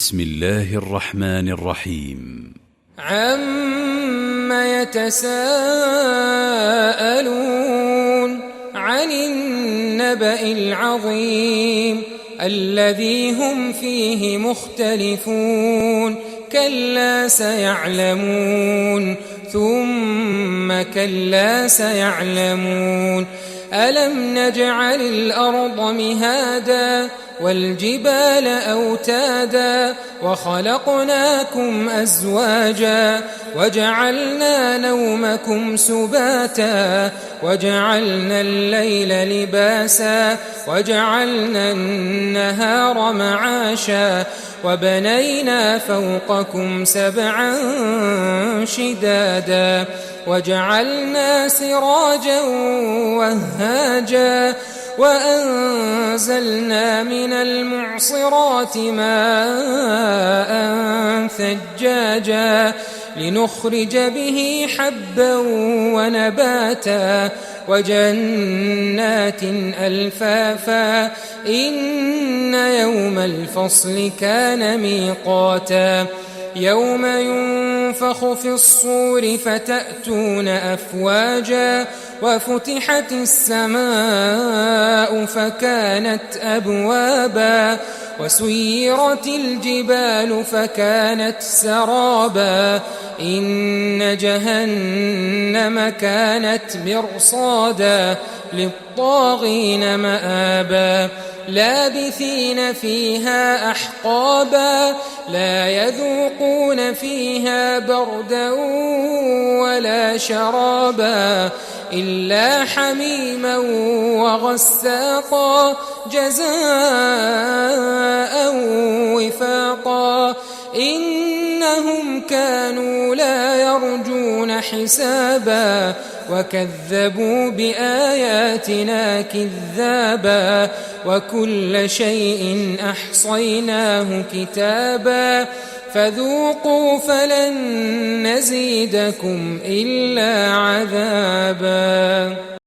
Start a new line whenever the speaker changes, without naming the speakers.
بسم الله الرحمن الرحيم.
عَمَّ يتساءلون عن النبأ العظيم الذي هم فيه مختلفون كلا سيعلمون ثم كلا سيعلمون ألم نجعل الأرض مهادا والجبال أوتادا وخلقناكم أزواجا وجعلنا نومكم سباتا وجعلنا الليل لباسا وجعلنا النهار معاشا وبنينا فوقكم سبعا شدادا وجعلنا سراجا وهاجا وأنزلنا من المعصرات ماء ثجاجا لنخرج به حبا ونباتا وجنات ألفافا إن يوم الفصل كان ميقاتا يوم ينفخ في الصور فتأتون أفواجا وفتحت السماء فكانت أبوابا وسيرت الجبال فكانت سرابا إن جهنم كانت مرصادا للطاغين مآبا لابثين فيها أحقابا لا يذوقون فيها بردا ولا شرابا إلا حميما وغساقا جزاء وفاقا إنهم كانوا لا يرجون حسابا وكذبوا بآياتنا كذابا وكل شيء أحصيناه كتابا فذوقوا فلن نزيدكم إلا عذابا.